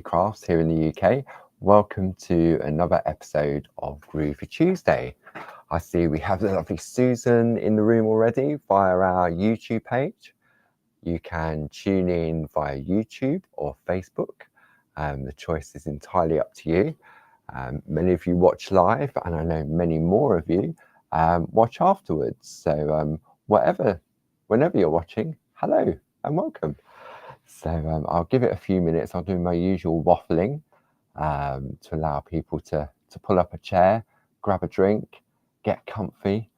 crafts here in the UK. Welcome to another episode of Groovi Tuesday. I see we have the lovely Susan in the room already via our YouTube page. You can tune in via YouTube or Facebook. The choice is entirely up to you. Many of you watch live, and I know many more of you watch afterwards. So whenever you're watching, hello and welcome. So I'll give it a few minutes. I'll do my usual waffling to allow people to pull up a chair, grab a drink, get comfy,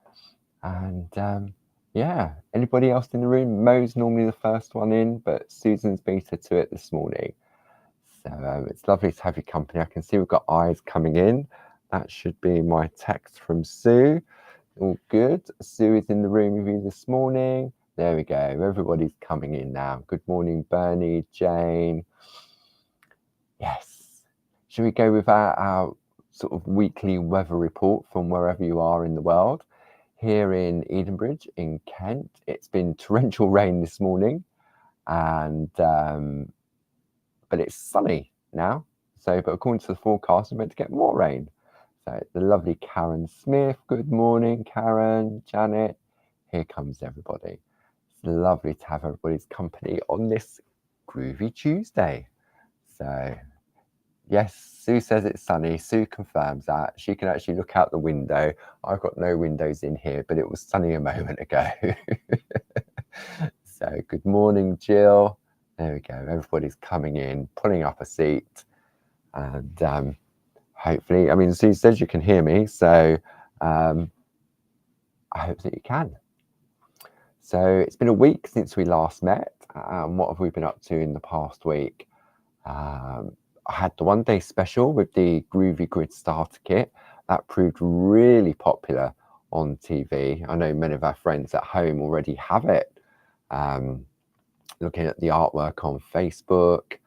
and yeah. Anybody else in the room? Mo's normally the first one in, but Susan's beat her to it this morning. So it's lovely to have your company. I can see we've got eyes coming in. That should be my text from Sue. All good. Sue is in the room with you this morning. There we go. Everybody's coming in now. Good morning, Bernie, Jane. Yes. Should we go with our sort of weekly weather report from wherever you are in the world? Here in Edenbridge in Kent, it's been torrential rain this morning, and but it's sunny now. So, but according to the forecast, we're meant to get more rain. So the lovely Karen Smith. Good morning, Karen, Janet. Here comes everybody. It's lovely to have everybody's company on this Groovi Tuesday. So yes, Sue says it's sunny. Sue confirms that. She can actually look out the window. I've got no windows in here, but it was sunny a moment ago. So good morning, Jill. There we go. Everybody's coming in, pulling up a seat, and hopefully, I mean, Sue says you can hear me, so I hope that you can. So it's been a week since we last met. What have we been up to in the past week? I had the one-day special with the Groovi Grid Starter Kit. That proved really popular on TV. I know many of our friends at home already have it. Looking at the artwork on Facebook,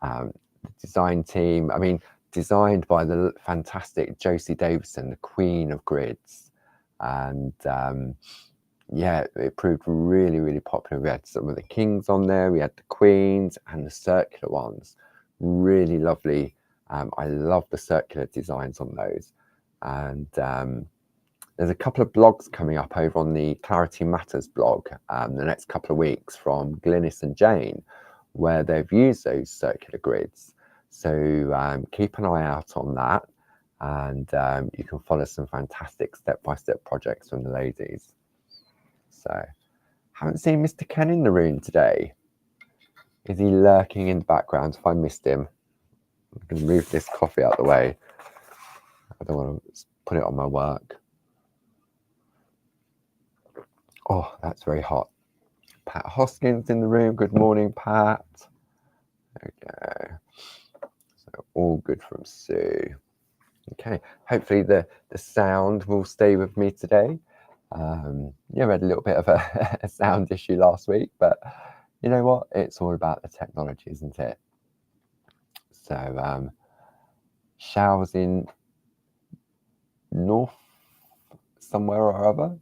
the design team, I mean, designed by the fantastic Josie Davison, the queen of grids. And yeah, it proved really, really popular. We had some of the kings on there, we had the queens and the circular ones. Really lovely. I love the circular designs on those. And there's a couple of blogs coming up over on the Clarity Matters blog the next couple of weeks from Glynis and Jane, where they've used those circular grids. So keep an eye out on that, and you can follow some fantastic step-by-step projects from the ladies. So haven't seen Mr. Ken in the room today. Is he lurking in the background? If I missed him, I'm going to move this coffee out of the way. I don't want to put it on my work. Oh, that's very hot. Pat Hoskins in the room. Good morning, Pat. There we go. So all good from Sue. Okay, hopefully the sound will stay with me today. Yeah, we had a little bit of a sound issue last week, but you know what? It's all about the technology, isn't it? So showers in North somewhere or other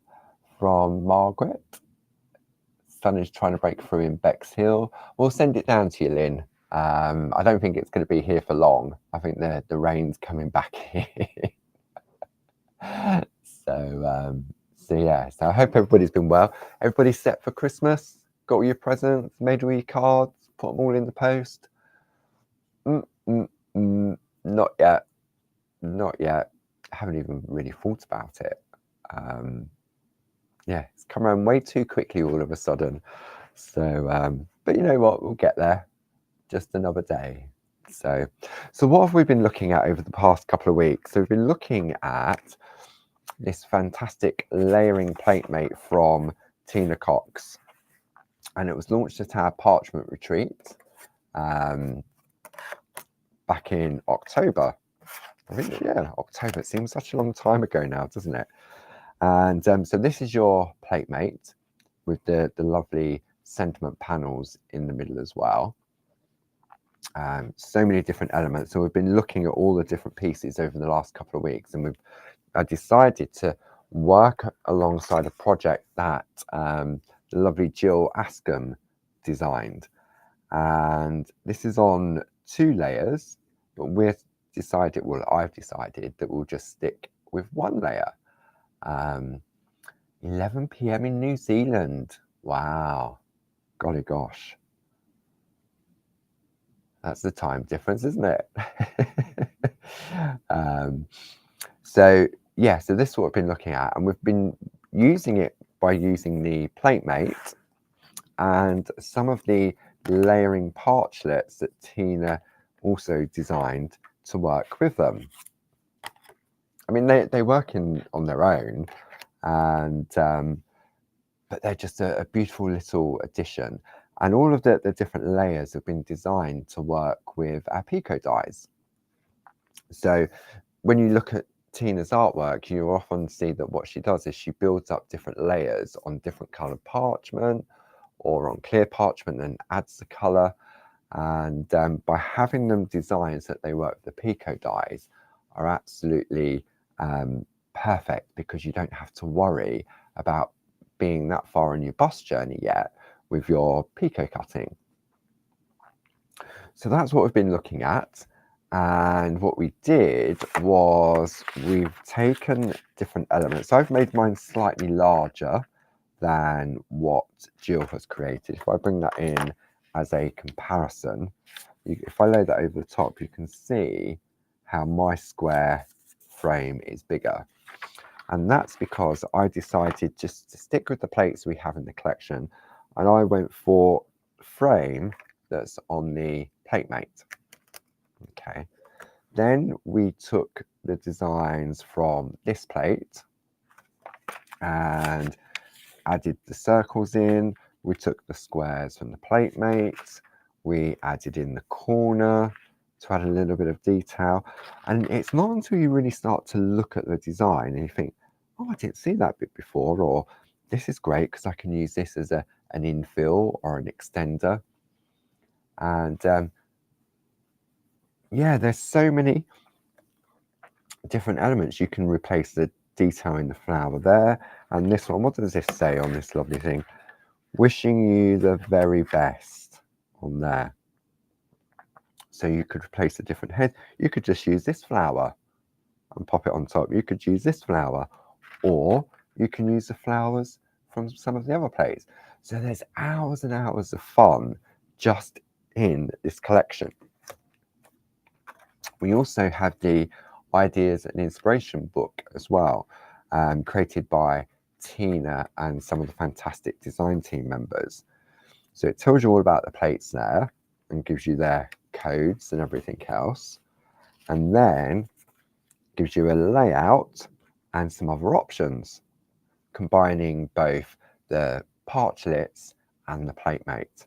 from Margaret. Sun is trying to break through in Bexhill. We'll send it down to you, Lynn. I don't think it's going to be here for long. I think the rain's coming back here. So yeah, so I hope everybody's been well. Everybody's set for Christmas? Got all your presents, made all your cards, put them all in the post? Not yet. Not yet. I haven't even really thought about it. Yeah, it's come around way too quickly all of a sudden. So, but you know what? We'll get there. Just another day. So what have we been looking at over the past couple of weeks? So we've been looking at this fantastic layering plate mate from Tina Cox, and it was launched at our Parchment retreat back in October. I think, yeah, October. It seems such a long time ago now, doesn't it? And so this is your plate mate with the lovely sentiment panels in the middle as well. So many different elements. So we've been looking at all the different pieces over the last couple of weeks, and I decided to work alongside a project that the lovely Jill Askham designed. And this is on 2 layers, but I've decided that we'll just stick with 1 layer. 11 p.m. in New Zealand. Wow. Golly gosh. That's the time difference, isn't it? So this is what we've been looking at, and we've been using it by using the plate mate and some of the layering parchlets that Tina also designed to work with them. I mean, they work on their own, and but they're just a beautiful little addition. And all of the different layers have been designed to work with our Pico dies. So when you look at Tina's artwork, you often see that what she does is she builds up different layers on different coloured parchment or on clear parchment and adds the colour. And by having them designed so that they work with the Pico dies are absolutely perfect, because you don't have to worry about being that far on your bust journey yet with your Pico cutting. So that's what we've been looking at. And what we did was we've taken different elements. So I've made mine slightly larger than what Jill has created. If I bring that in as a comparison, if I lay that over the top, you can see how my square frame is bigger. And that's because I decided just to stick with the plates we have in the collection, and I went for frame that's on the plate mate. Okay, then we took the designs from this plate and added the circles in. We took the squares from the plate mate, we added in the corner to add a little bit of detail. And it's not until you really start to look at the design and you think, oh, I didn't see that bit before, or this is great because I can use this as an infill or an extender. And there's so many different elements. You can replace the detail in the flower there. And this one, what does this say on this lovely thing? Wishing you the very best on there. So you could replace a different head. You could just use this flower and pop it on top. You could use this flower, or you can use the flowers from some of the other plates. So there's hours and hours of fun just in this collection. We also have the ideas and inspiration book as well, created by Tina and some of the fantastic design team members. So it tells you all about the plates there and gives you their codes and everything else, and then gives you a layout and some other options, combining both the parchlets and the plate mate.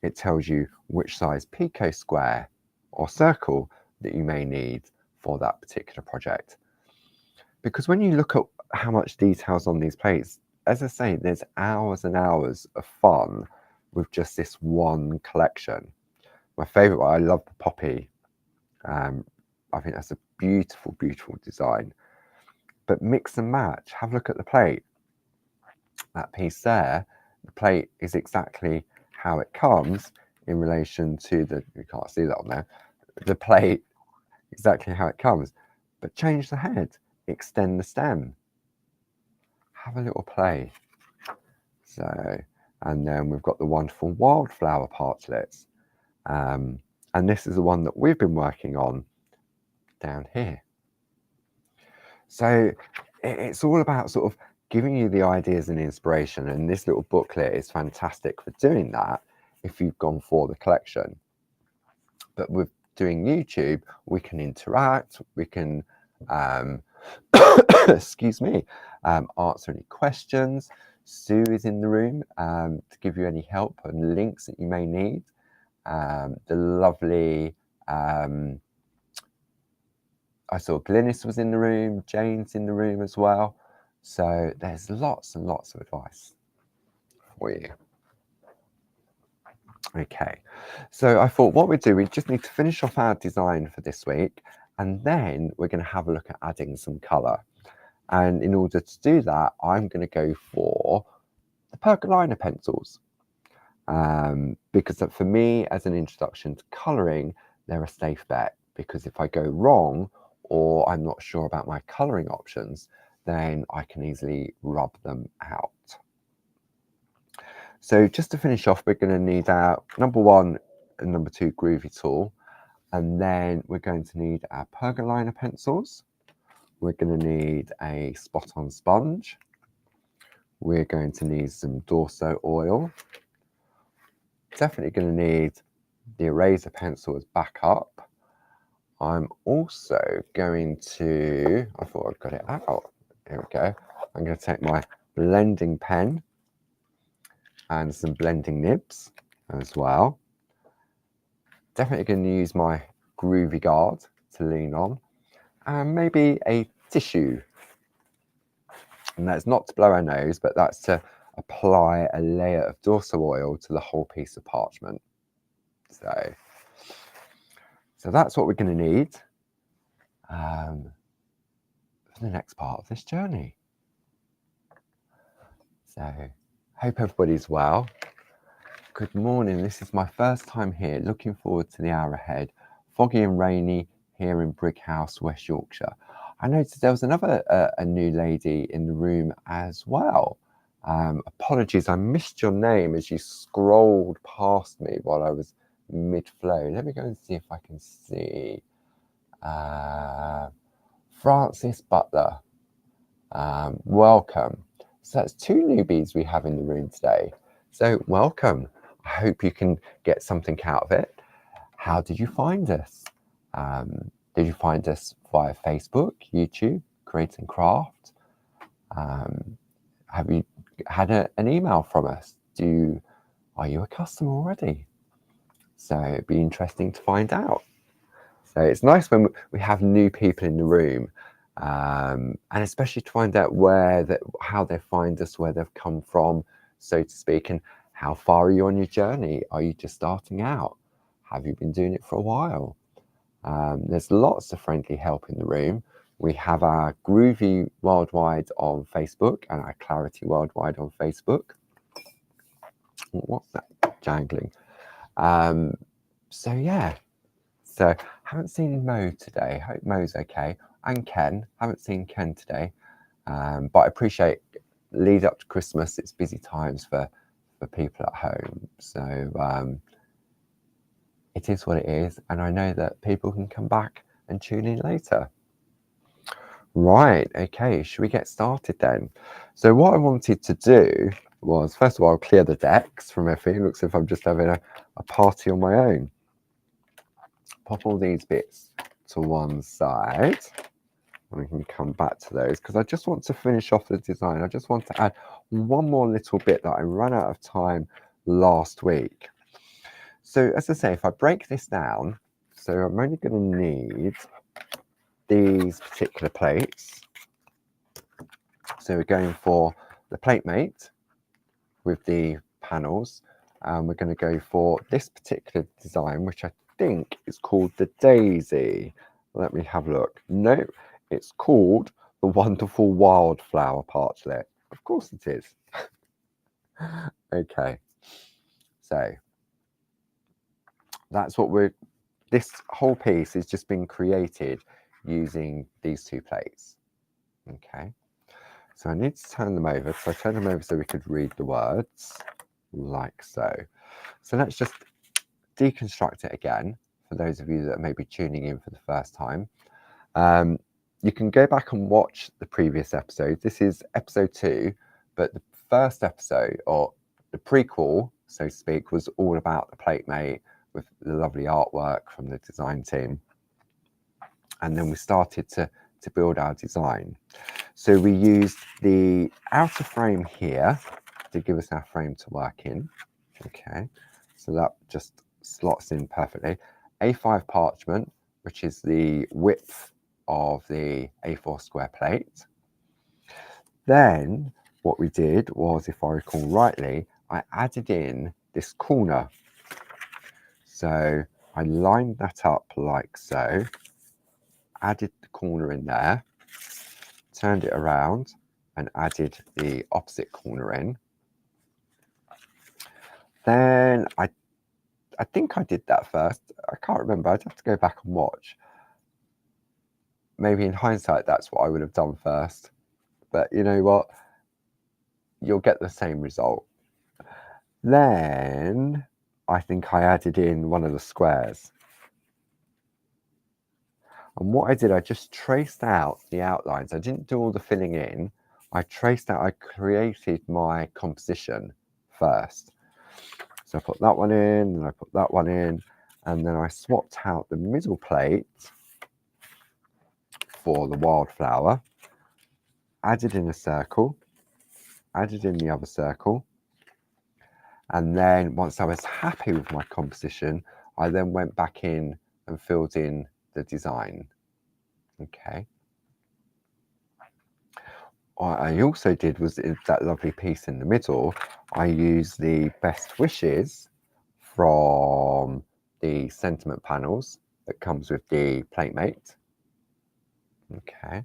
It tells you which size Pico square or circle that you may need for that particular project. Because when you look at how much details on these plates, as I say, there's hours and hours of fun with just this one collection. My favorite one, I love the poppy. I think that's a beautiful, beautiful design. But mix and match, have a look at the plate. That piece there, the plate is exactly how it comes in relation to you can't see that on there, the plate, exactly how it comes. But change the head, extend the stem. Have a little play. So, and then we've got the wonderful wildflower parchlets. And this is the one that we've been working on down here. So it's all about sort of giving you the ideas and inspiration, and this little booklet is fantastic for doing that if you've gone for the collection. But with doing YouTube, we can interact, we can excuse me, answer any questions. Sue is in the room to give you any help and links that you may need. The lovely I saw Glynis was in the room, Jane's in the room as well. So there's lots and lots of advice for you. Okay, so I thought what we'd do, we just need to finish off our design for this week, and then we're going to have a look at adding some colour. And in order to do that, I'm going to go for the percoliner pencils. Because for me, as an introduction to colouring, they're a safe bet, because if I go wrong or I'm not sure about my colouring options, then I can easily rub them out. So just to finish off, we're going to need our number 1 and number 2 Groovi tool, and then we're going to need our pergoliner pencils. We're going to need a spot-on sponge. We're going to need some Dorso oil. Definitely going to need the eraser pencil as backup. I'm also going to, I thought I'd got it out. Here we go. I'm going to take my blending pen and some blending nibs as well. Definitely going to use my Groovi guard to lean on, and maybe a tissue. And that's not to blow our nose, but that's to apply a layer of Dorso oil to the whole piece of parchment. So that's what we're going to need for the next part of this journey. So hope everybody's well. Good morning. This is my first time here. Looking forward to the hour ahead. Foggy and rainy here in Brighouse, West Yorkshire. I noticed there was another a new lady in the room as well. Apologies, I missed your name as you scrolled past me while I was mid-flow. Let me go and see if I can see. Francis Butler. Welcome. So that's 2 newbies we have in the room today. So welcome. I hope you can get something out of it. How did you find us? Did you find us via Facebook, YouTube, Create and Craft? Have you had an email from us? Are you a customer already? So it'd be interesting to find out. So it's nice when we have new people in the room, and especially to find out how they find us, where they've come from, so to speak, and how far are you on your journey? Are you just starting out? Have you been doing it for a while? There's lots of friendly help in the room. We have our Groovi Worldwide on Facebook and our Clarity Worldwide on Facebook. What's that jangling? So yeah. So haven't seen Mo today. Hope Mo's okay. And Ken. Haven't seen Ken today. But I appreciate lead up to Christmas. It's busy times for people at home. So it is what it is. And I know that people can come back and tune in later. Right. Okay. Should we get started then? So what I wanted to do was, first of all, clear the decks from everything. It looks as if I'm just having a party on my own. Pop all these bits to one side, and we can come back to those because I just want to finish off the design. I just want to add one more little bit that I ran out of time last week. So as I say, if I break this down, so I'm only going to need these particular plates. So we're going for the plate mate with the panels, and we're going to go for this particular design, which I think is called the Daisy. Let me have a look. No, it's called the Wonderful Wildflower Parchlet. Of course it is. Okay, so that's what this whole piece has just been created using these 2 plates. Okay, so I need to turn them over. So I turn them over so we could read the words like so. So let's just deconstruct it again for those of you that may be tuning in for the first time. You can go back and watch the previous episode. This is episode 2, but the first episode, or the prequel, so to speak, was all about the plate mate with the lovely artwork from the design team. And then we started to build our design. So we used the outer frame here to give us our frame to work in. Okay, so that just slots in perfectly. A5 parchment, which is the width of the A4sq plate. Then what we did was, if I recall rightly, I added in this corner. So I lined that up like so, added the corner in there, turned it around and added the opposite corner in. Then I I think I did that first. I can't remember. I'd have to go back and watch. Maybe in hindsight, that's what I would have done first. But you know what? You'll get the same result. Then I think I added in one of the squares. And what I did, I just traced out the outlines. I didn't do all the filling in. I created my composition first. So I put that one in, and I put that one in, and then I swapped out the middle plate for the wildflower, added in a circle, added in the other circle, and then once I was happy with my composition, I then went back in and filled in the design. Okay. What I also did was that lovely piece in the middle, I used the best wishes from the sentiment panels that comes with the PlateMate. Okay.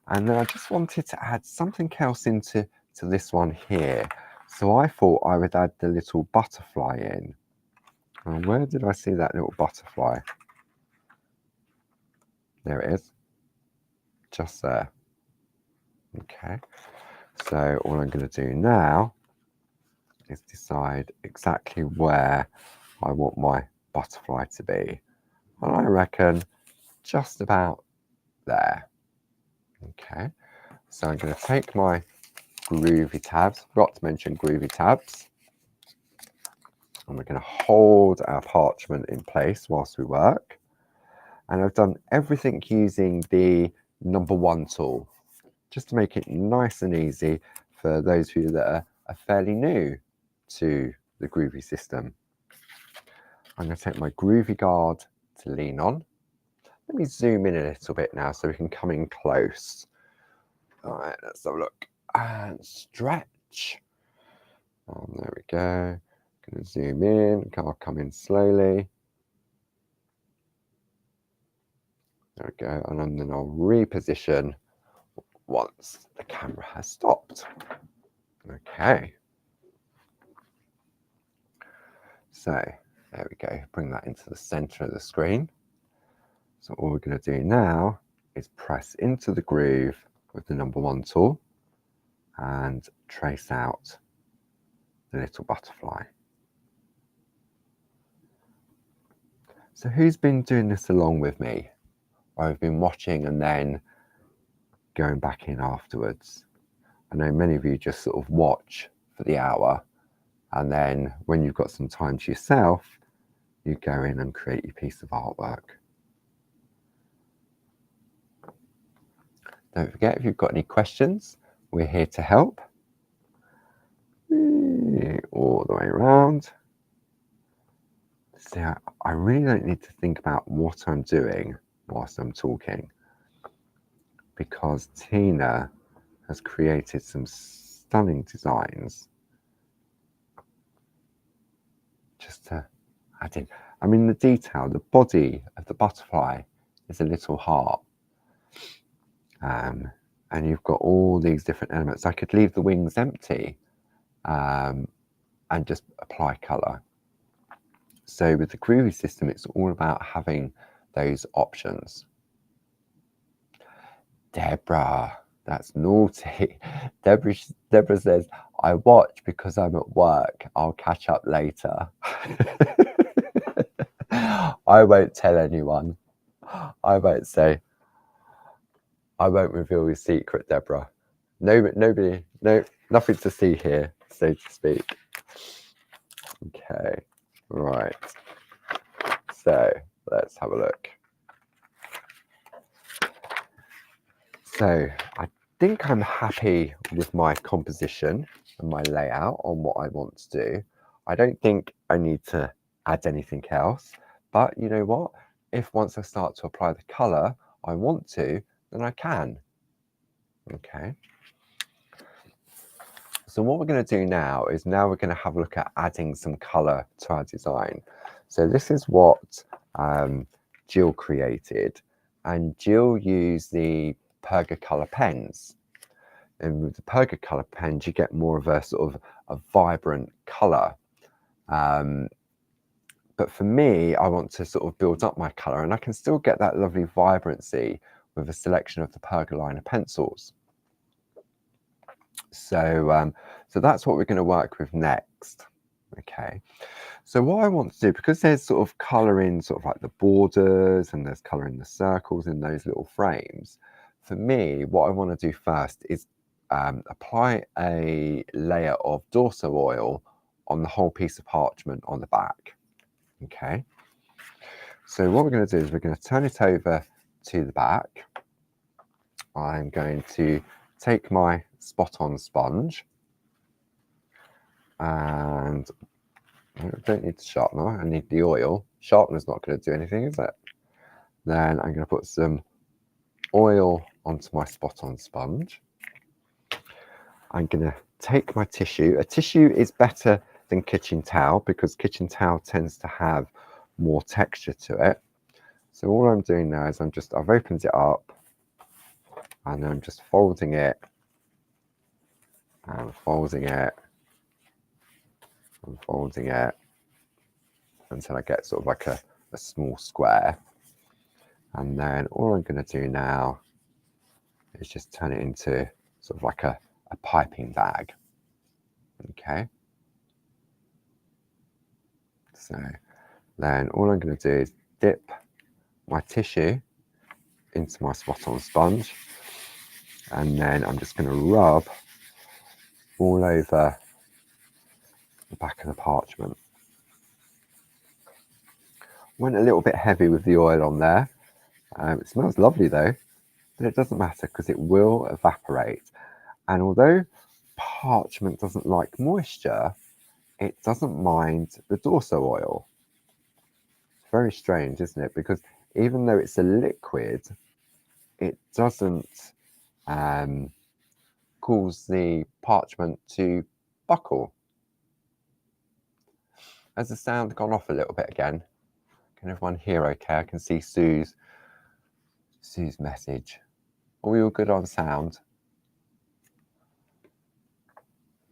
And then I just wanted to add something else into this one here. So I thought I would add the little butterfly in. And where did I see that little butterfly? There it is. Just there. Okay. So all I'm going to do now is decide exactly where I want my butterfly to be. And I reckon just about there. Okay. So I'm going to take my Groovi tabs, forgot to mention Groovi tabs, and we're going to hold our parchment in place whilst we work. And I've done everything using the number 1 tool, just to make it nice and easy for those of you that are fairly new to the Groovi system. I'm going to take my Groovi guard to lean on. Let me zoom in a little bit now so we can come in close. All right, let's have a look. And stretch. There we go. Going to zoom in. I'll come in slowly. There we go. And then I'll reposition once the camera has stopped. Okay. So there we go. Bring that into the center of the screen. So all we're going to do now is press into the groove with the number 1 tool and trace out the little butterfly. So who's been doing this along with me? I've been watching and then going back in afterwards. I know many of you just sort of watch for the hour, and then when you've got some time to yourself, you go in and create your piece of artwork. Don't forget, if you've got any questions, we're here to help. All the way around. See, I really don't need to think about what I'm doing whilst I'm talking, because Tina has created some stunning designs just to add in. I mean, the detail, the body of the butterfly is a little heart. And you've got all these different elements. I could leave the wings empty and just apply colour. So with the Groovi system, it's all about having those options. Deborah, that's naughty. Deborah says, I watch because I'm at work. I'll catch up later. I won't tell anyone. I won't say. I won't reveal your secret, Deborah. Nobody, nothing to see here, so to speak. Okay, right. So let's have a look. So I think I'm happy with my composition and my layout on what I want to do. I don't think I need to add anything else, but you know what? If once I start to apply the colour I want to, then I can. Okay. So what we're going to do now is we're going to have a look at adding some colour to our design. So this is what Jill created, and Jill used the Perga pens. And with the Perga pens, you get more of a sort of a vibrant colour. But for me, I want to sort of build up my colour, and I can still get that lovely vibrancy with a selection of the Pergolina pencils. So, so that's what we're going to work with next. Okay. So what I want to do, because there's sort of colour in sort of like the borders and there's colour in the circles in those little frames, for me, what I want to do first is apply a layer of Dorso oil on the whole piece of parchment on the back. Okay. So what we're going to do is we're going to turn it over to the back. I'm going to take my spot-on sponge, and I don't need the sharpener, I need the oil. Sharpener's not going to do anything, is it? Then I'm going to put some oil onto my spot-on sponge. I'm going to take my tissue. A tissue is better than kitchen towel because kitchen towel tends to have more texture to it. So all I'm doing now is I've opened it up and I'm just folding it and folding it and folding it until I get sort of like a small square. And then all I'm going to do now is just turn it into sort of like a piping bag. Okay. So then all I'm going to do is dip my tissue into my spot-on sponge, and then I'm just going to rub all over the back of the parchment. Went a little bit heavy with the oil on there. It smells lovely though, but it doesn't matter because it will evaporate. And although parchment doesn't like moisture, it doesn't mind the Dorso oil. It's very strange, isn't it? Because even though it's a liquid, it doesn't cause the parchment to buckle. Has the sound gone off a little bit again? Can everyone hear okay? I can see Sue's message. Are we all good on sound?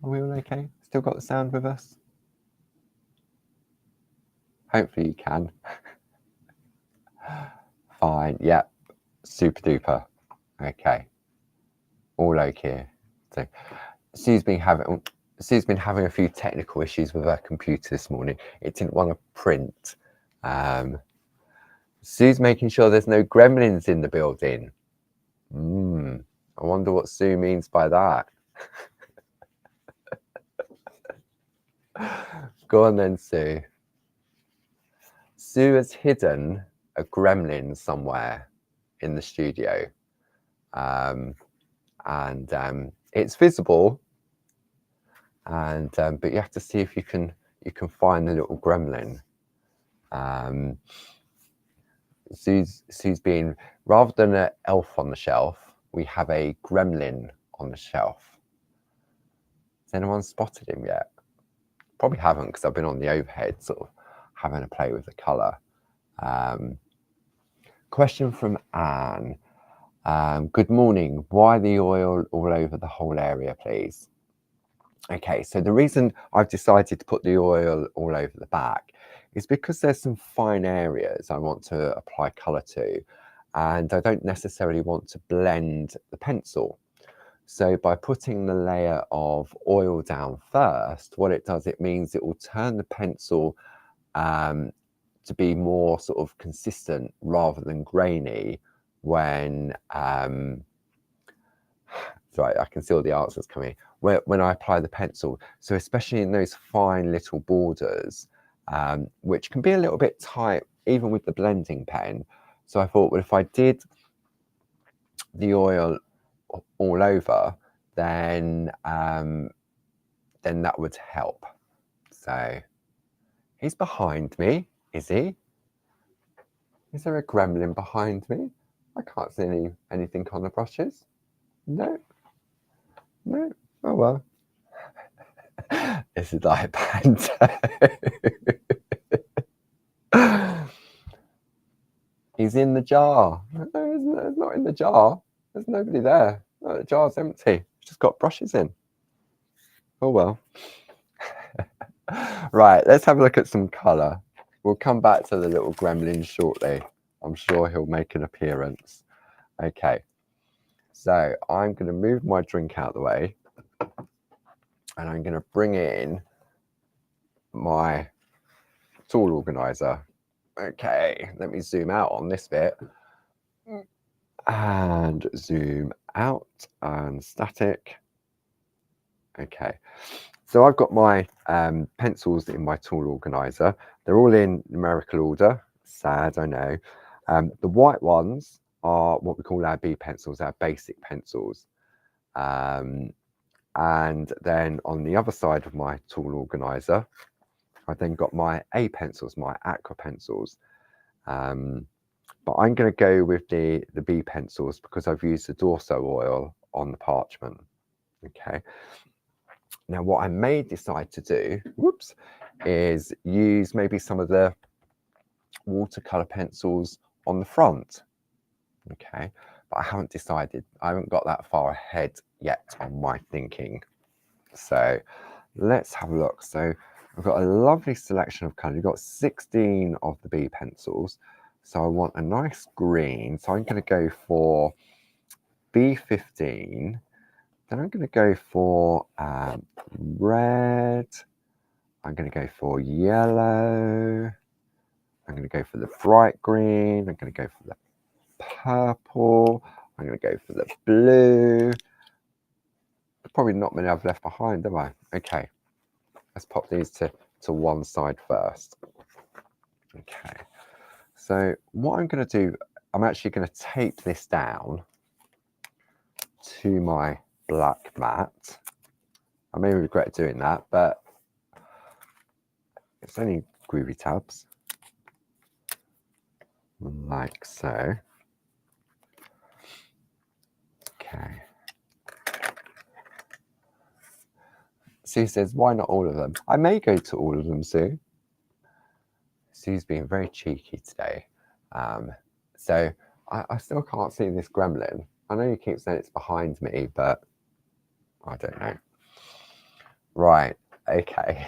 Are we all okay? Still got the sound with us? Hopefully you can. Fine, yep, super duper. Okay, all okay. So Sue's been having a few technical issues with her computer this morning. It didn't want to print. Sue's making sure there's no gremlins in the building. I wonder what Sue means by that. Go on then, Sue. Sue has hidden a gremlin somewhere in the studio, and it's visible, and but you have to see if you can find the little gremlin. Sue's being, rather than an elf on the shelf, we have a gremlin on the shelf. Has anyone spotted him yet? Probably haven't, because I've been on the overhead sort of having a play with the colour. Question from Anne. Good morning. Why the oil all over the whole area, please? Okay, so the reason I've decided to put the oil all over the back is because there's some fine areas I want to apply colour to, and I don't necessarily want to blend the pencil. So by putting the layer of oil down first, what it does, it means it will turn the pencil to be more sort of consistent rather than grainy when, sorry, I can see all the answers coming, when I apply the pencil. So especially in those fine little borders, which can be a little bit tight even with the blending pen. So I thought, well, if I did the oil all over, then that would help. So he's behind me, is he? Is there a gremlin behind me? I can't see anything on the brushes. No. Oh well. This is like banter. He's in the jar. No, it's not in the jar. There's nobody there. No, the jar's empty. It's just got brushes in. Oh well. Right, let's have a look at some colour. We'll come back to the little gremlin shortly. I'm sure he'll make an appearance. Okay, so I'm going to move my drink out of the way, and I'm going to bring in my tool organizer. Okay, let me zoom out on this bit and zoom out and static. Okay, so I've got my pencils in my tool organizer. They're all in numerical order. Sad, I know. The white ones are what we call our B pencils, our basic pencils. And then on the other side of my tool organizer, I've then got my A pencils, my aqua pencils. But I'm going to go with the B pencils because I've used the Dorso oil on the parchment. Okay. Now, what I may decide to do, is use maybe some of the watercolor pencils on the front. Okay, but I haven't decided. I haven't got that far ahead yet on my thinking. So let's have a look. So I've got a lovely selection of colors. You've got 16 of the B pencils. So I want a nice green. So I'm going to go for B15. Then I'm going to go for red. I'm going to go for yellow. I'm going to go for the bright green. I'm going to go for the purple. I'm going to go for the blue. Probably not many I've left behind, am I? Okay, let's pop these to one side first. Okay, so what I'm going to do, I'm actually going to tape this down to my black mat. I may regret doing that, but it's only Groovi tabs, like so. Okay. Sue says, why not all of them? I may go to all of them, Sue. Sue's being very cheeky today. So I still can't see this gremlin. I know you keep saying it's behind me, but I don't know. Right, okay.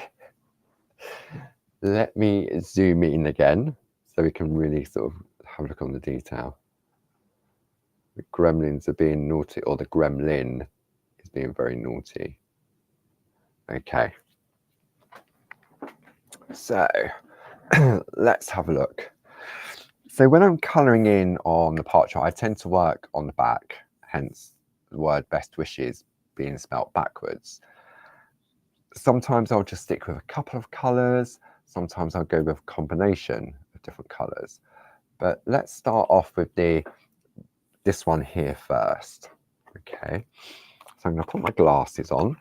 Let me zoom in again so we can really sort of have a look on the detail. The gremlins are being naughty, or the gremlin is being very naughty. Okay. So let's have a look. So when I'm colouring in on the parchment, I tend to work on the back, hence the word best wishes being spelt backwards. Sometimes I'll just stick with a couple of colours. Sometimes I'll go with a combination of different colours. But let's start off with this one here first. Okay, so I'm going to put my glasses on,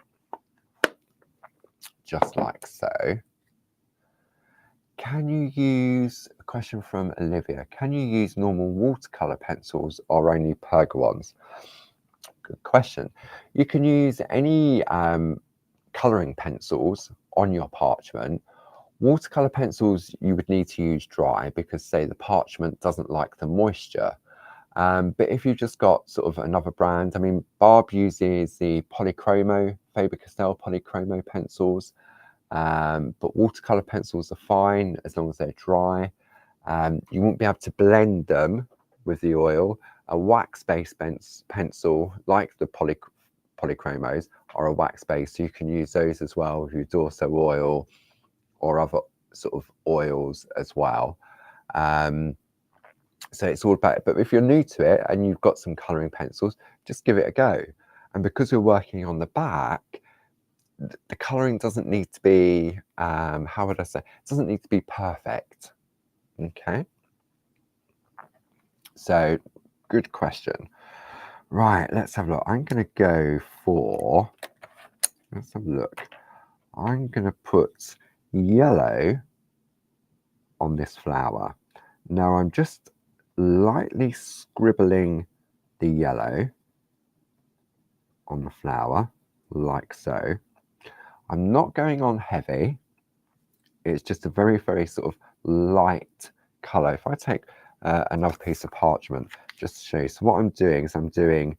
just like so. Can you use, a question from Olivia, can you use normal watercolour pencils or only Perga ones? Good question. You can use any colouring pencils on your parchment. Watercolour pencils you would need to use dry because, say, the parchment doesn't like the moisture. But if you've just got sort of another brand, I mean, Barb uses the Polychromo, Faber-Castell Polychromo pencils. But watercolor pencils are fine as long as they're dry. You won't be able to blend them with the oil. A wax-based pencil, like the polychromos, are a wax-based, so you can use those as well with your Dorso oil or other sort of oils as well. So it's all about it. But if you're new to it and you've got some colouring pencils, just give it a go. And because we're working on the back, the colouring doesn't need to be, how would I say, it doesn't need to be perfect. Okay. So, good question. Right, let's have a look. I'm going to go for, let's have a look. I'm going to put yellow on this flower. Now I'm just lightly scribbling the yellow on the flower, like so. I'm not going on heavy. It's just a very, very sort of light colour. If I take another piece of parchment, just to show you. So what I'm doing is I'm doing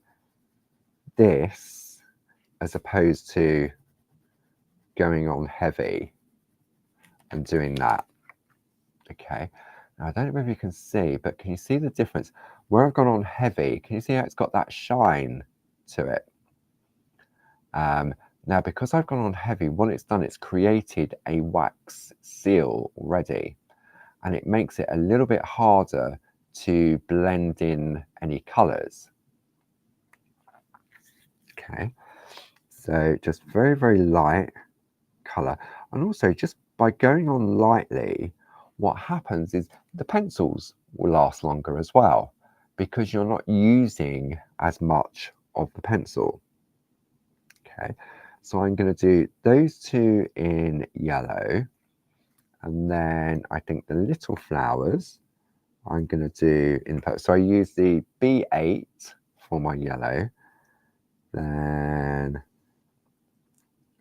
this as opposed to going on heavy and doing that. Okay, now I don't know if you can see, but can you see the difference? Where I've gone on heavy, can you see how it's got that shine to it? Now, because I've gone on heavy, what it's done, it's created a wax seal already, and it makes it a little bit harder to blend in any colours. Okay, so just very, very light colour. And also just by going on lightly, what happens is the pencils will last longer as well, because you're not using as much of the pencil. Okay, so I'm going to do those two in yellow, and then I think the little flowers I'm going to do in purple. So I use the B8 for my yellow, then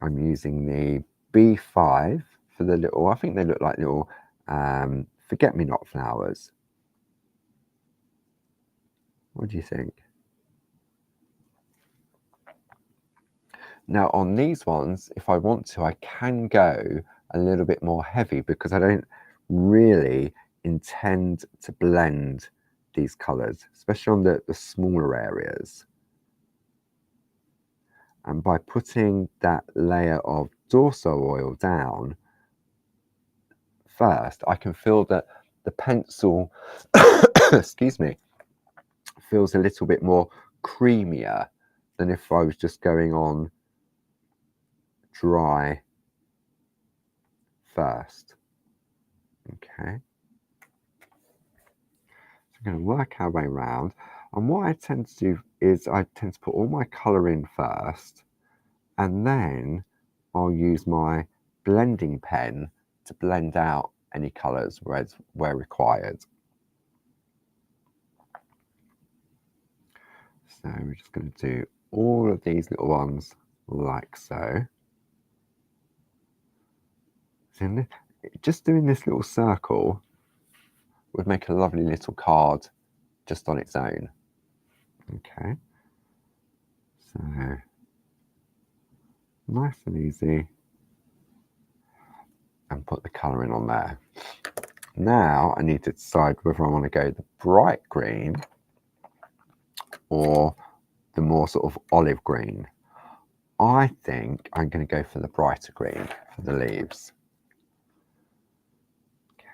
I'm using the B5 for the little, I think they look like little forget-me-not flowers. What do you think? Now on these ones, if I want to, I can go a little bit more heavy because I don't really intend to blend these colours, especially on the smaller areas. And by putting that layer of dorso oil down first, I can feel that the pencil, excuse me, feels a little bit more creamier than if I was just going on dry first. Okay, so I'm going to work our way around, and what I tend to do is I tend to put all my colour in first, and then I'll use my blending pen to blend out any colours where required. So we're just going to do all of these little ones like so. So just doing this little circle would make a lovely little card just on its own. Okay, so nice and easy, and put the colouring on there. Now I need to decide whether I want to go the bright green or the more sort of olive green. I think I'm going to go for the brighter green for the leaves.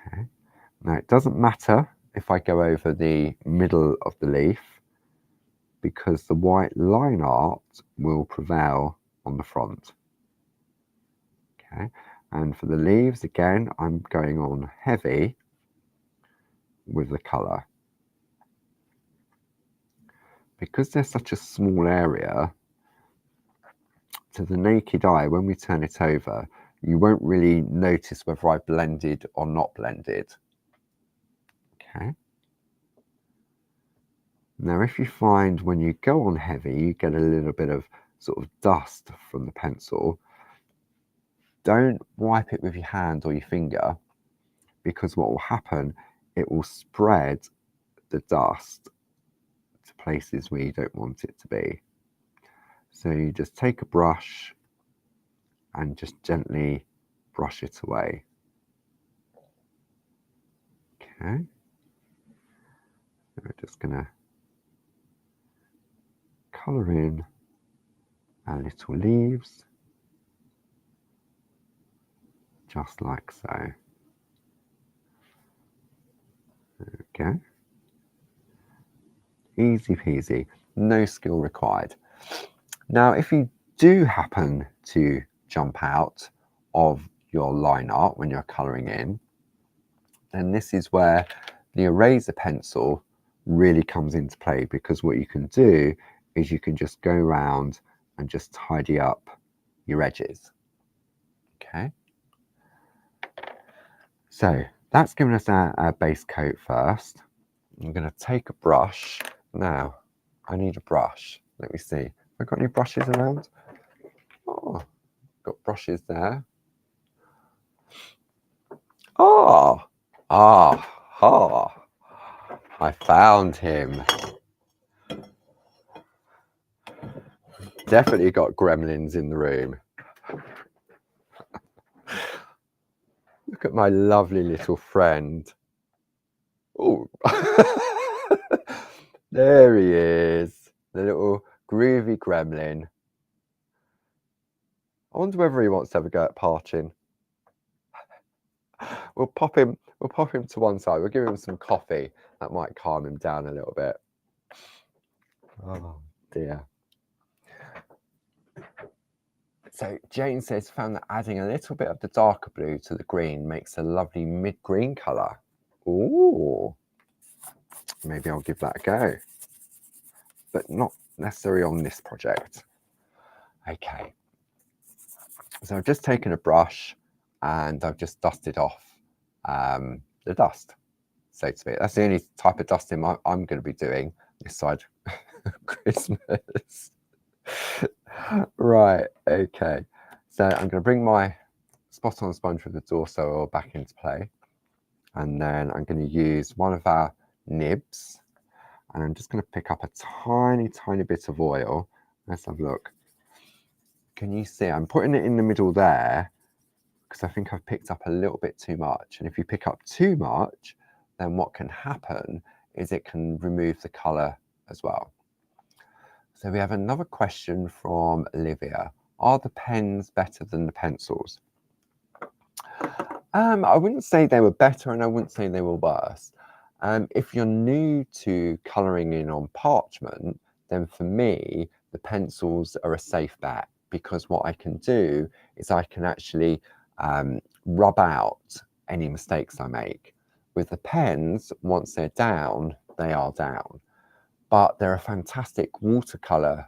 Okay, now it doesn't matter if I go over the middle of the leaf, because the white line art will prevail on the front. Okay, and for the leaves, again, I'm going on heavy with the colour. Because there's such a small area, to the naked eye, when we turn it over, you won't really notice whether I blended or not blended. Okay. Now, if you find when you go on heavy, you get a little bit of sort of dust from the pencil, don't wipe it with your hand or your finger, because what will happen, it will spread the dust to places where you don't want it to be. So you just take a brush and just gently brush it away. Okay, so we're just going to colour in our little leaves, just like so. There we go. Easy peasy, no skill required. Now, if you do happen to jump out of your line art when you're colouring in, then this is where the eraser pencil really comes into play, because what you can do is you can just go around and just tidy up your edges. Okay, so that's given us our base coat first. I'm going to take a brush. Now, I need a brush. Let me see. Have I got any brushes around? Oh, got brushes there. Oh, I found him. Definitely got gremlins in the room. Look at my lovely little friend. Oh, there he is, the little groovy gremlin. I wonder whether he wants to have a go at parching. We'll pop him to one side. We'll give him some coffee. That might calm him down a little bit. Oh dear. So Jane says, found that adding a little bit of the darker blue to the green makes a lovely mid-green colour. Ooh, maybe I'll give that a go, but not necessarily on this project. Okay, so I've just taken a brush and I've just dusted off the dust, so to speak. That's the only type of dusting I'm going to be doing this side of Christmas. Right, okay. So I'm going to bring my spot on sponge with the Dorso oil back into play. And then I'm going to use one of our nibs. And I'm just going to pick up a tiny, tiny bit of oil. Let's have a look. Can you see? I'm putting it in the middle there because I think I've picked up a little bit too much. And if you pick up too much, then what can happen is it can remove the colour as well. So we have another question from Olivia. Are the pens better than the pencils? I wouldn't say they were better and I wouldn't say they were worse. If you're new to colouring in on parchment, then for me, the pencils are a safe bet because what I can do is I can actually rub out any mistakes I make. With the pens, once they're down, they are down. But they're a fantastic watercolour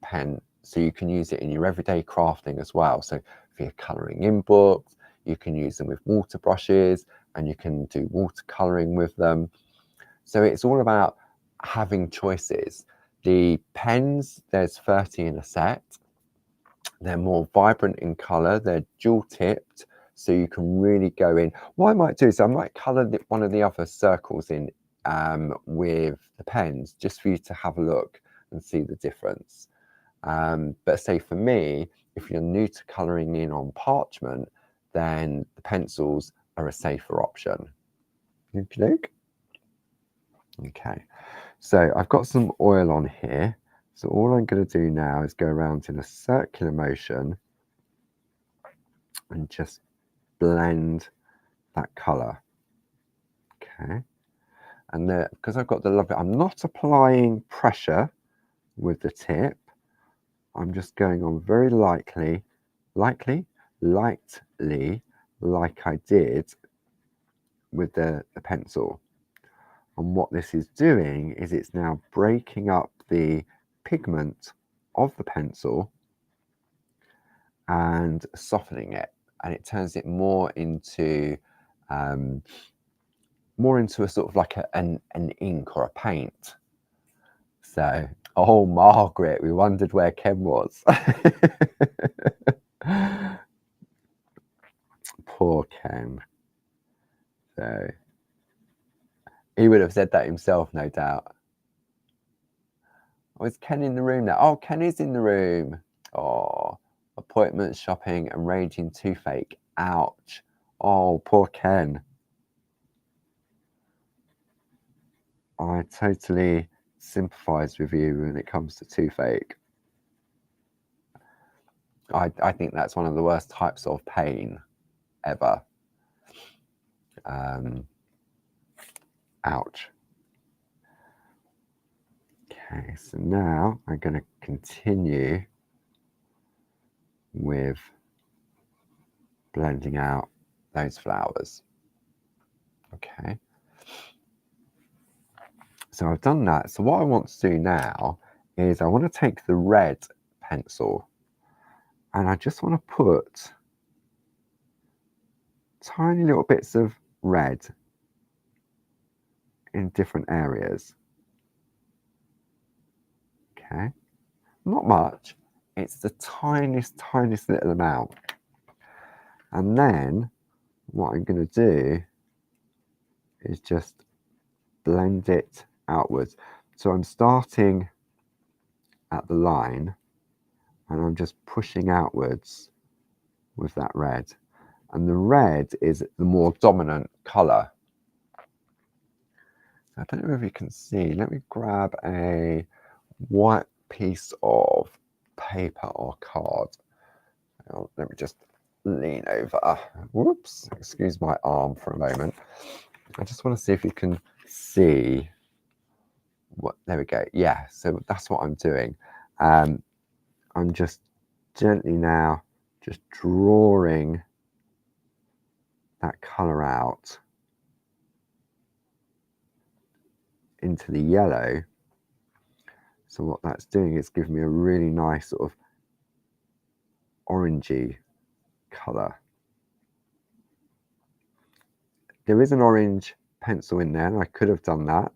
pen, so you can use it in your everyday crafting as well. So if you're colouring in books, you can use them with water brushes and you can do watercolouring with them. So it's all about having choices. The pens, there's 30 in a set. They're more vibrant in colour, they're dual tipped, so you can really go in. What I might do is I might colour one of the other circles in with the pens just for you to have a look and see the difference. But say for me, if you're new to colouring in on parchment, then the pencils are a safer option. Okay, so I've got some oil on here. So all I'm going to do now is go around in a circular motion and just blend that colour. Okay. And because I've got the lovely, I'm not applying pressure with the tip. I'm just going on very lightly, like I did with the pencil. And what this is doing is it's now breaking up the pigment of the pencil and softening it, and it turns it more into a sort of like an ink or a paint. So, oh, Margaret, we wondered where Ken was. Poor Ken. So, he would have said that himself, no doubt. Oh, is Ken in the room now? Oh, Ken is in the room. Oh, appointments, shopping, and raging toothache. Ouch. Oh, poor Ken. I totally sympathise with you when it comes to toothache. I think that's one of the worst types of pain ever. Ouch. Okay, so now I'm going to continue with blending out those flowers. Okay. So I've done that. So what I want to do now is I want to take the red pencil and I just want to put tiny little bits of red in different areas. Okay, not much. It's the tiniest little amount. And then what I'm going to do is just blend it outwards. So I'm starting at the line and I'm just pushing outwards with that red. and the red is the more dominant colour. I don't know if you can see. Let me grab a white piece of paper or card. Let me just lean over. Whoops, excuse my arm for a moment. I just want to see if you can see what, there we go. Yeah, so that's what I'm doing. I'm just gently now just drawing that colour out into the yellow. So what that's doing is giving me a really nice sort of orangey colour. There is an orange pencil in there, and I could have done that.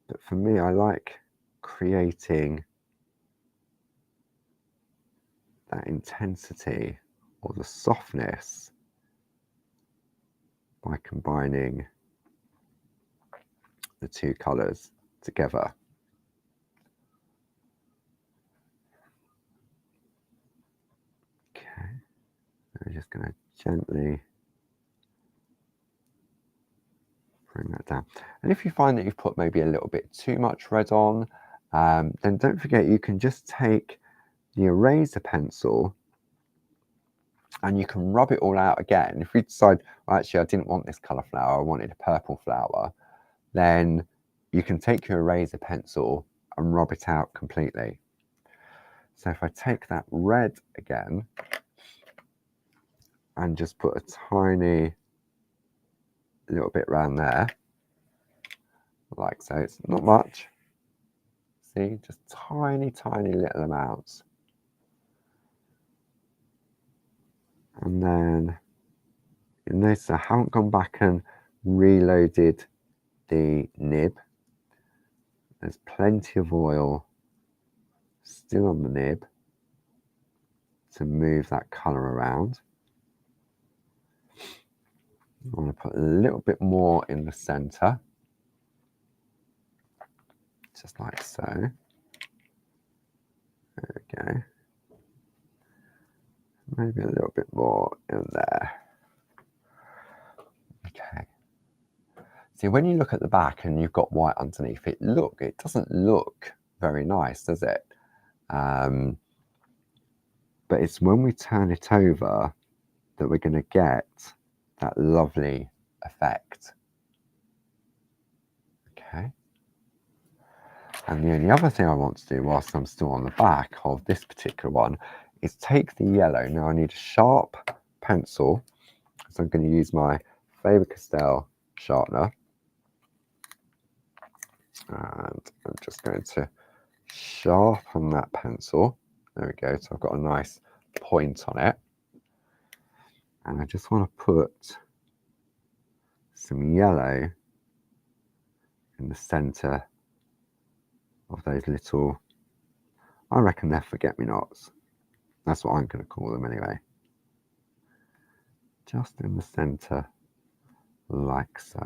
But for me, I like creating that intensity or the softness by combining the two colours together. Okay, I'm just going to gently bring that down. And if you find that you've put maybe a little bit too much red on, then don't forget you can just take the eraser pencil and you can rub it all out again. If you decide, well, actually I didn't want this colour flower, I wanted a purple flower, then you can take your eraser pencil and rub it out completely. So if I take that red again and just put a tiny little bit around there, like so, it's not much. See, just tiny, tiny little amounts. And then you'll notice I haven't gone back and reloaded the nib. There's plenty of oil still on the nib to move that colour around. I'm going to put a little bit more in the centre, just like so. There we go. Maybe a little bit more in there. Okay. See, when you look at the back and you've got white underneath, it doesn't look very nice, does it? But it's when we turn it over that we're going to get that lovely effect. Okay. And the only other thing I want to do whilst I'm still on the back of this particular one is take the yellow. Now I need a sharp pencil, so I'm going to use my Faber-Castell sharpener. And I'm just going to sharpen that pencil. There we go. So I've got a nice point on it. And I just want to put some yellow in the centre of those little, I reckon they're forget-me-nots. That's what I'm going to call them anyway. Just in the centre, like so.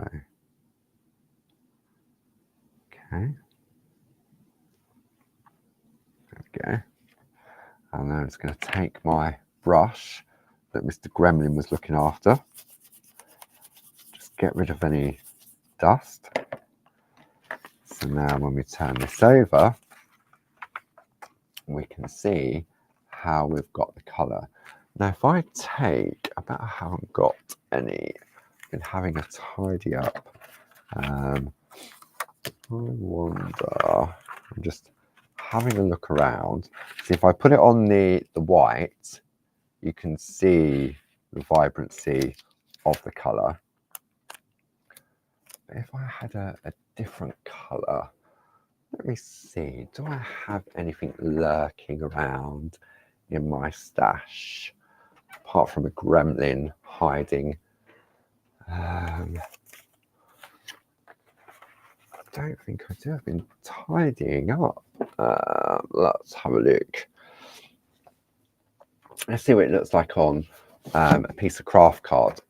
Okay. There we go. And then I'm just going to take my brush that Mr. Gremlin was looking after. Just get rid of any dust. So now when we turn this over, we can see how we've got the colour. Now if I take, I bet I haven't got any, I've been having a tidy up. I wonder, I'm just having a look around. See, if I put it on the white, you can see the vibrancy of the colour. But if I had a different colour, let me see, do I have anything lurking around in my stash apart from a gremlin hiding? I don't think I do. I've been tidying up. Let's have a look. Let's see what it looks like on a piece of craft card.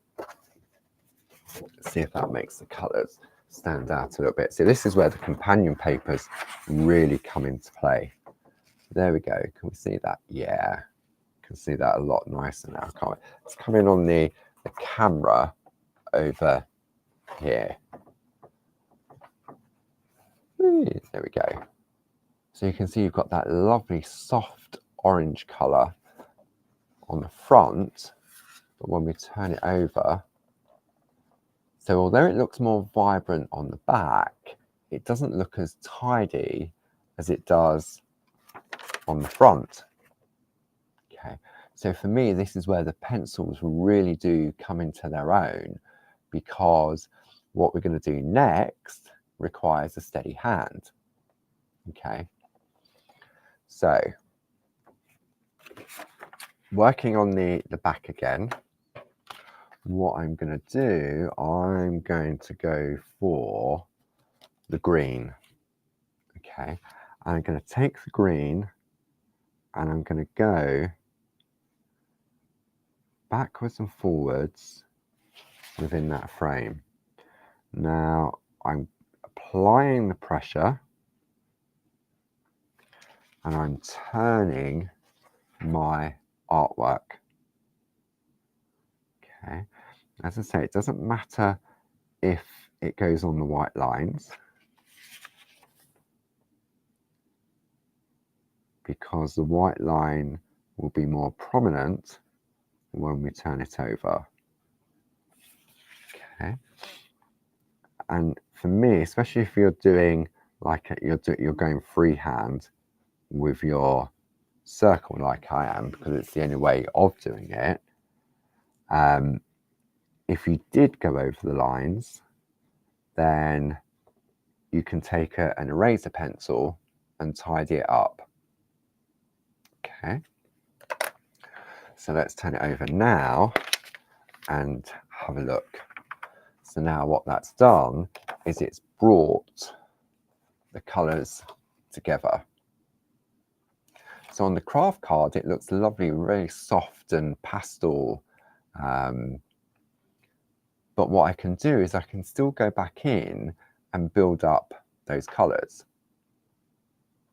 Let's see if that makes the colours stand out a little bit. So this is where the companion papers really come into play. There we go. Can we see that? Yeah. can see that a lot nicer now. It's coming on the camera over here. There we go. So you can see you've got that lovely soft orange colour on the front, but when we turn it over, so although it looks more vibrant on the back, it doesn't look as tidy as it does on the front. Okay, so for me, this is where the pencils really do come into their own, because what we're going to do next requires a steady hand. Okay, so working on the back again, what I'm going to do, I'm going to go for the green. Okay, I'm going to take the green and I'm going to go backwards and forwards within that frame. Now I'm applying the pressure and I'm turning my artwork. Okay, as I say, it doesn't matter if it goes on the white lines, because the white line will be more prominent when we turn it over. Okay, and for me, especially if you're doing like you're going freehand with your circle like I am, because it's the only way of doing it, if you did go over the lines, then you can take an eraser pencil and tidy it up. Okay, so let's turn it over now and have a look. So now what that's done is it's brought the colours together. So on the craft card, it looks lovely, really soft and pastel. But what I can do is I can still go back in and build up those colours.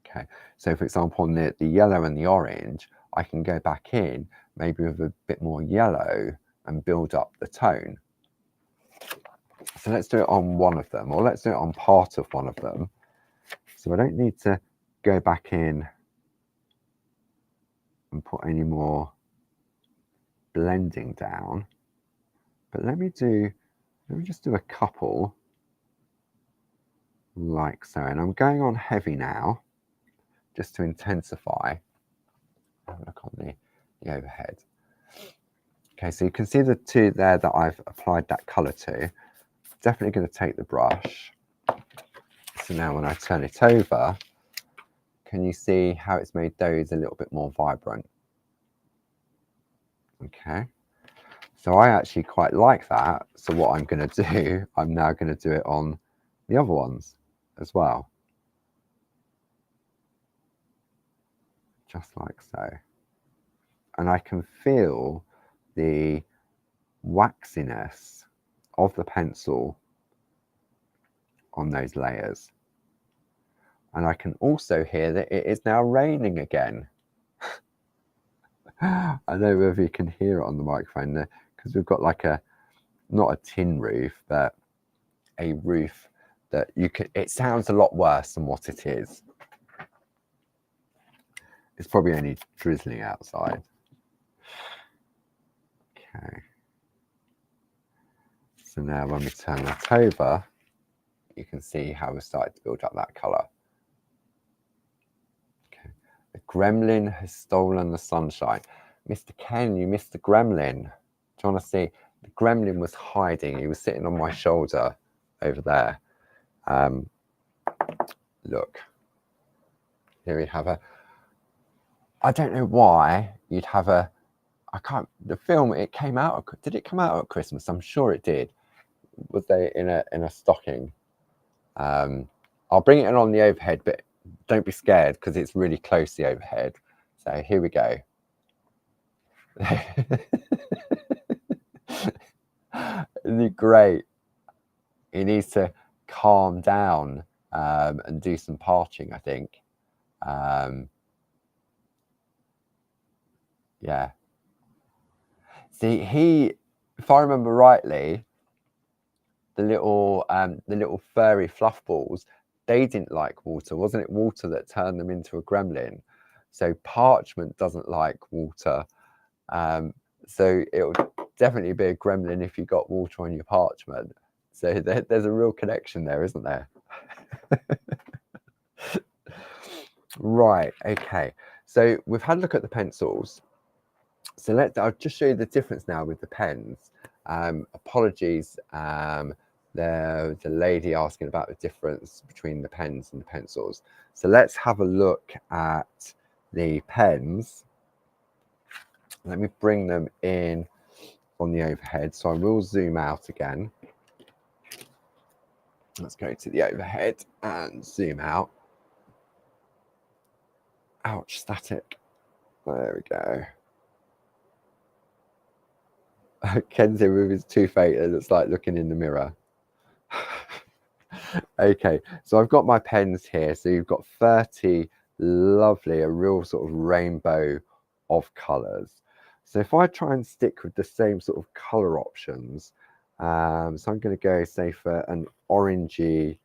Okay, so for example, on the yellow and the orange, I can go back in maybe with a bit more yellow and build up the tone. So let's do it on one of them, or let's do it on part of one of them. So I don't need to go back in and put any more blending down, but let me just do a couple like so. And I'm going on heavy now, just to intensify. Have a look on the overhead. Okay, so you can see the two there that I've applied that colour to. Definitely going to take the brush. So now when I turn it over, can you see how it's made those a little bit more vibrant? Okay, so I actually quite like that. So what I'm going to do, I'm now going to do it on the other ones as well. Just like so. And I can feel the waxiness of the pencil on those layers. And I can also hear that it is now raining again. I don't know whether you can hear it on the microphone there, because we've got like not a tin roof, but a roof that it sounds a lot worse than what it is. It's probably only drizzling outside. Okay. So now when we turn that over, you can see how we're starting to build up that colour. Okay. The gremlin has stolen the sunshine. Mr. Ken, you missed the gremlin. Do you want to see? The gremlin was hiding. He was sitting on my shoulder over there. Look. Here we have I don't know why you'd have the film, it came out, did it come out at Christmas? I'm sure it did. Was they in a stocking? I'll bring it in on the overhead, but don't be scared because it's really close to the overhead. So here we go. Isn't it great? He needs to calm down and do some parching, I think. Yeah. See, if I remember rightly, the little furry fluff balls, they didn't like water. Wasn't it water that turned them into a gremlin? So parchment doesn't like water. So it would definitely be a gremlin if you got water on your parchment. So there's a real connection there, isn't there? Right, okay. So we've had a look at the pencils. So I'll just show you the difference now with the pens. Apologies, the lady asking about the difference between the pens and the pencils. So let's have a look at the pens. Let me bring them in on the overhead. So I will zoom out again. Let's go to the overhead and zoom out. Ouch, static. There we go. Kenzie with his toothache, it looks like looking in the mirror. Okay, so I've got my pens here. So you've got 30 lovely, a real sort of rainbow of colours. So if I try and stick with the same sort of colour options, so I'm going to go, say, for an orangey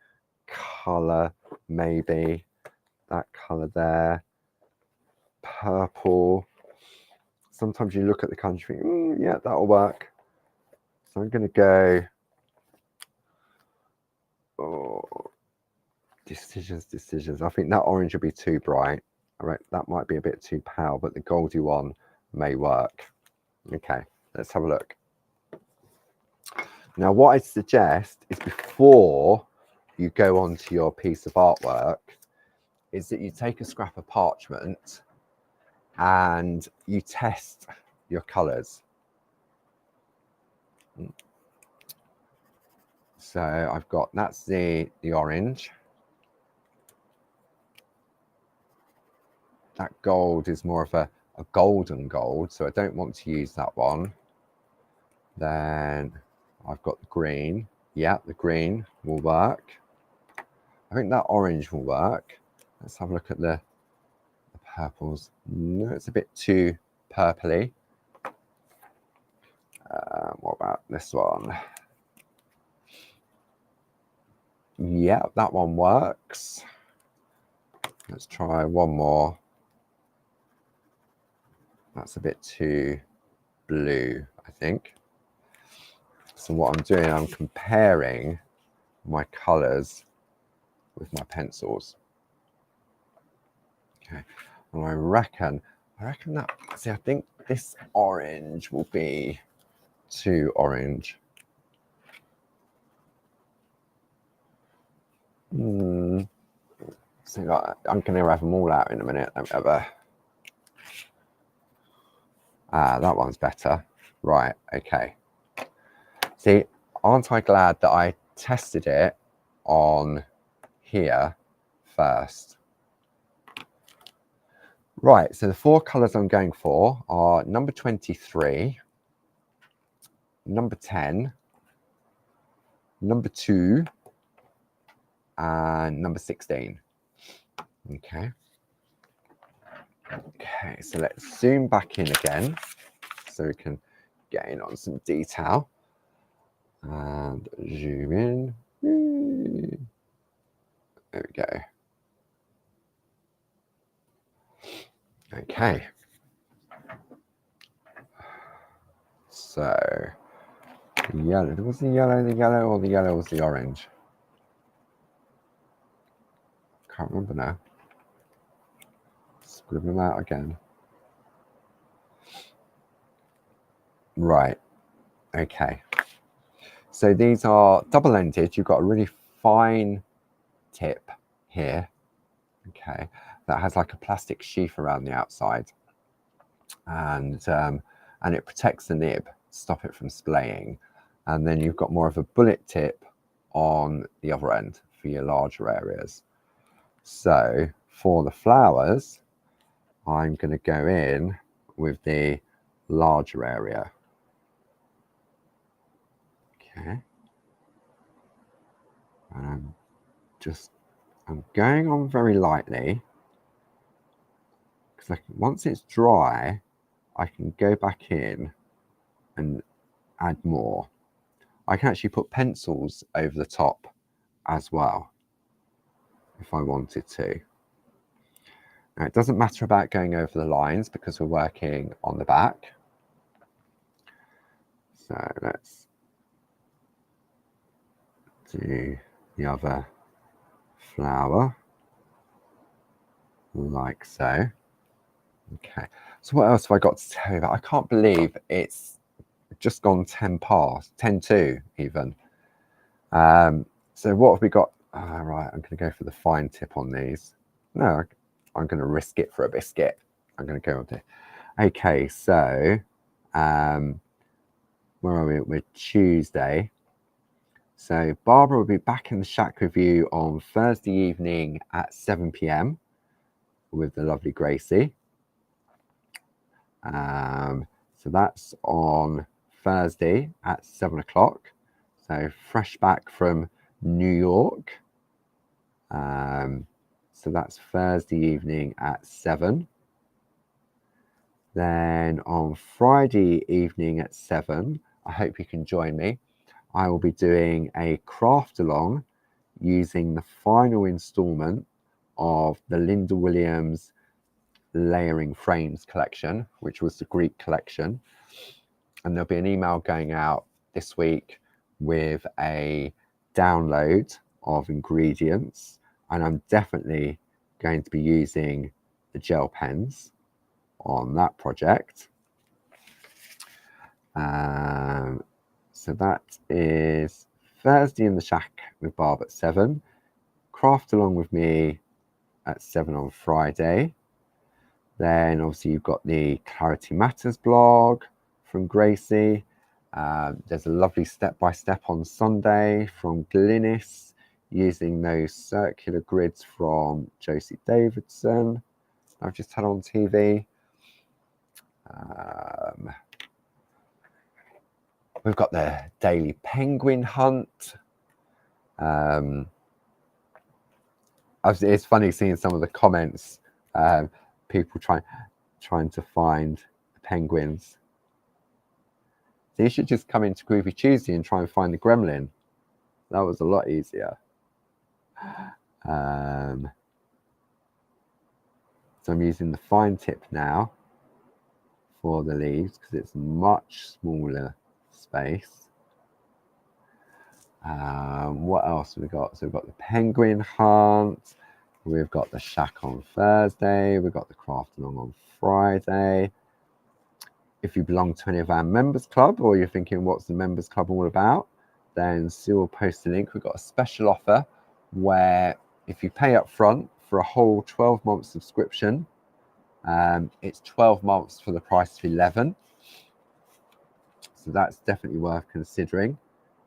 colour, maybe that colour there, purple. Sometimes you look at the country, yeah, that'll work. So I'm going to go, decisions. I think that orange will be too bright. All right, that might be a bit too pale, but the goldy one may work. Okay, let's have a look. Now, what I suggest is before you go on to your piece of artwork is that you take a scrap of parchment and you test your colours. So I've got, that's the orange. That gold is more of a golden gold, so I don't want to use that one. Then I've got the green. Yeah, the green will work. I think that orange will work. Let's have a look at the purples. No, it's a bit too purpley. What about this one? Yeah, that one works. Let's try one more. That's a bit too blue, I think. So what I'm doing, I'm comparing my colours with my pencils. Okay, and I reckon that, see, I think this orange will be too orange. So I'm going to have them all out in a minute. That one's better. Right, okay. See, aren't I glad that I tested it on here first? Right, so the 4 colours I'm going for are number 23, number 10, number 2, and number 16. Okay. Okay, so let's zoom back in again so we can get in on some detail. And zoom in. There we go. Okay. So, yellow. Was the yellow or the yellow was the orange? Can't remember now. Scribble them out again. Right. Okay. So these are double-ended. You've got a really fine tip here. Okay. That has like a plastic sheath around the outside. And it protects the nib to stop it from splaying. And then you've got more of a bullet tip on the other end for your larger areas. So for the flowers, I'm going to go in with the larger area. Okay. And I'm going on very lightly because once it's dry, I can go back in and add more. I can actually put pencils over the top as well if I wanted to. Now, it doesn't matter about going over the lines because we're working on the back. So let's do the other flower like so. Okay, so what else have I got to tell you about? I can't believe it's just gone 10 past, 10 to even. So what have we got? Right, I'm going to go for the fine tip on these. No, I'm going to risk it for a biscuit. I'm going to go with it. Okay, so where are we? We're Tuesday. So Barbara will be back in the shack with you on Thursday evening at 7 p.m. with the lovely Gracie. So that's on Thursday at 7 o'clock. So fresh back from New York. So that's Thursday evening at 7. Then on Friday evening at 7, I hope you can join me. I will be doing a craft along using the final installment of the Linda Williams layering frames collection, which was the Greek collection. And there'll be an email going out this week with a download of ingredients. And I'm definitely going to be using the gel pens on that project. So that is Thursday in the shack with Barb at 7. Craft along with me at 7 on Friday. Then obviously you've got the Clarity Matters blog from Gracie. There's a lovely step-by-step on Sunday from Glynis using those circular grids from Josie Davidson I've just had on TV. We've got the daily penguin hunt. It's funny seeing some of the comments, people trying to find the penguins. So you should just come into Groovi Tuesday and try and find the gremlin. That was a lot easier. So I'm using the fine tip now for the leaves because it's much smaller space. What else have we got? So we've got the penguin hunt. We've got the shack on Thursday. We've got the craft along on Friday. If you belong to any of our members club or you're thinking what's the members club all about, then Sue will post a link. We've got a special offer where if you pay up front for a whole 12-month subscription, it's 12 months for the price of 11. So that's definitely worth considering.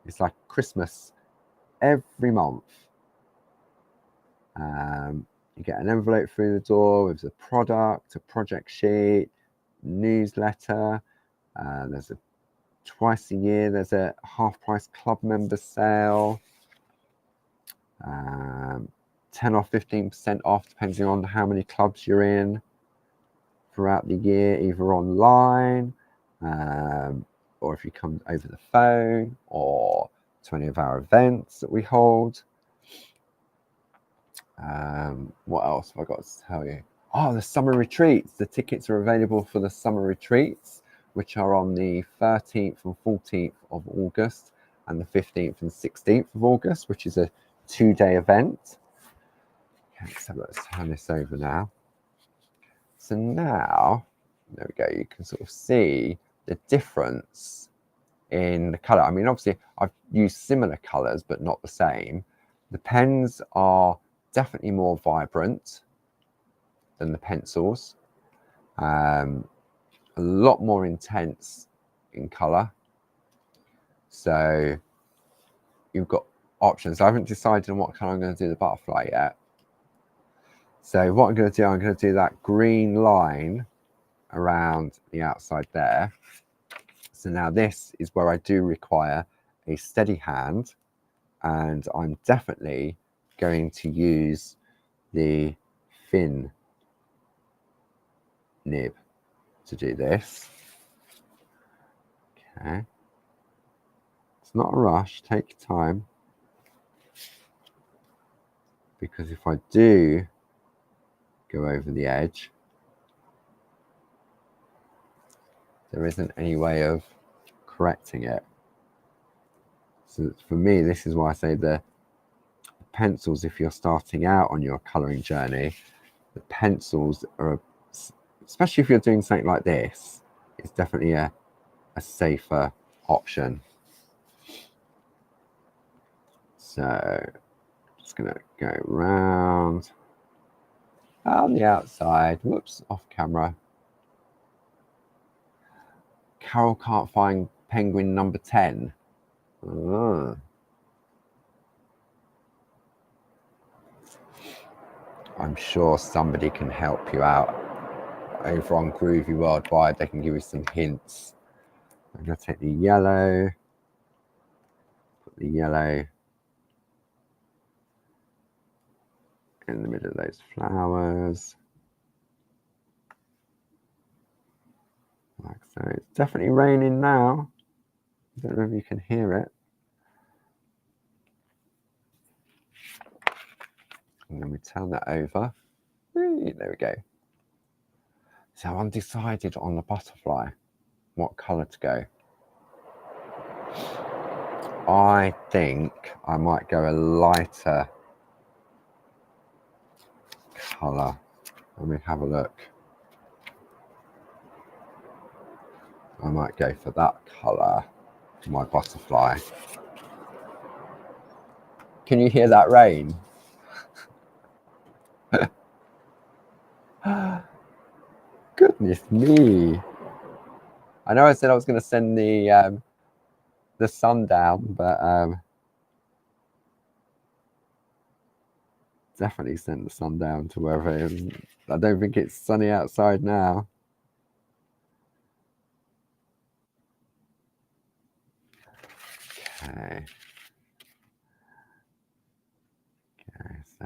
It's like Christmas every month. You get an envelope through the door with a product, a project sheet, newsletter. There's twice a year there's a half price club member sale. 10 or 15% off depending on how many clubs you're in throughout the year, either online or if you come over the phone or to any of our events that we hold. What else have I got to tell you? Oh, the summer retreats. The tickets are available for the summer retreats, which are on the 13th and 14th of August and the 15th and 16th of August, which is a 2-day event. Okay, so let's turn this over now. So now, there we go, you can sort of see the difference in the colour. I mean, obviously, I've used similar colours, but not the same. The pens are definitely more vibrant than the pencils. A lot more intense in colour. So you've got options. I haven't decided on what colour I'm going to do the butterfly yet. So what I'm going to do that green line around the outside there. So now this is where I do require a steady hand, and I'm definitely going to use the fin nib to do this. Okay. It's not a rush, take your time. Because if I do go over the edge, there isn't any way of correcting it. So for me, this is why I say the pencils, if you're starting out on your colouring journey, the pencils are, especially if you're doing something like this, it's definitely a safer option. So just gonna go round on the outside. Whoops, off camera. Carol can't find penguin number 10. Oh. I'm sure somebody can help you out over on Groovi Worldwide. They can give you some hints. I'm going to take the yellow, put the yellow in the middle of those flowers. Like so. It's definitely raining now. I don't know if you can hear it. And then we turn that over. There we go. So I'm undecided on the butterfly, what colour to go. I think I might go a lighter colour. Let me have a look. I might go for that colour for my butterfly. Can you hear that rain? Goodness me. I know I said I was going to send the sun down, but definitely sent the sun down to wherever it is. I don't think it's sunny outside now. Okay. Okay, so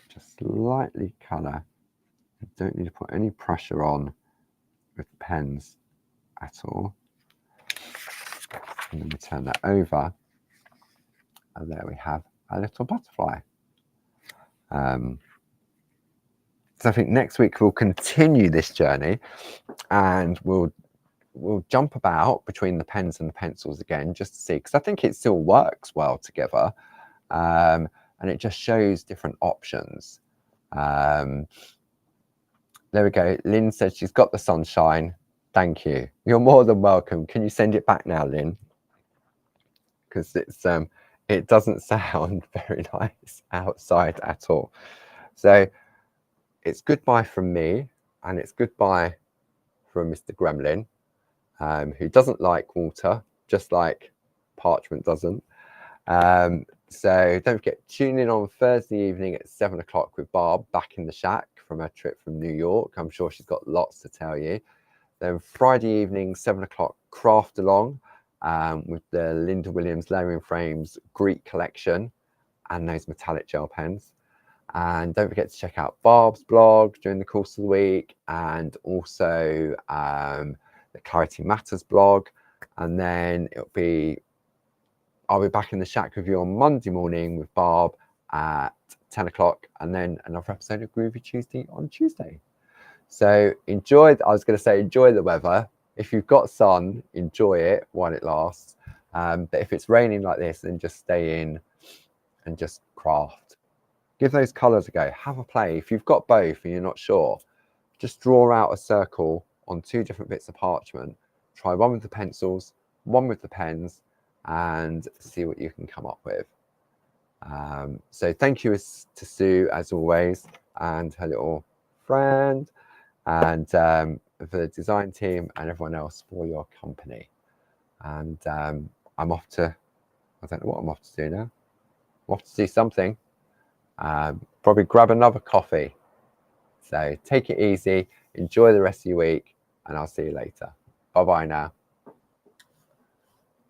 just slightly colour. You don't need to put any pressure on with pens at all. And then we turn that over, and there we have a little butterfly. So I think next week we'll continue this journey, and we'll jump about between the pens and the pencils again, just to see, because I think it still works well together, and it just shows different options. There we go. Lynn said she's got the sunshine. Thank you. You're more than welcome. Can you send it back now, Lynn? Because it doesn't sound very nice outside at all. So it's goodbye from me, and it's goodbye from Mr. Gremlin, who doesn't like water, just like parchment doesn't. So don't forget, tune in on Thursday evening at 7 o'clock with Barb back in the shack from her trip from New York. I'm sure she's got lots to tell you. Then Friday evening, 7 o'clock, craft along with the Linda Williams Layering Frames Greek collection and those metallic gel pens. And don't forget to check out Barb's blog during the course of the week, and also the Clarity Matters blog. And then I'll be back in the shack with you on Monday morning with Barb at 10 o'clock, and then another episode of Groovi Tuesday on Tuesday. So enjoy the weather. If you've got sun, enjoy it while it lasts. But if it's raining like this, then just stay in and just craft. Give those colours a go. Have a play. If you've got both and you're not sure, just draw out a circle on 2 different bits of parchment. Try one with the pencils, one with the pens, and see what you can come up with. So thank you to Sue, as always, and her little friend, and for the design team and everyone else for your company. And I'm off to, I don't know what I'm off to do now. I'm off to do something. Probably grab another coffee. So take it easy, enjoy the rest of your week, and I'll see you later. Bye bye now.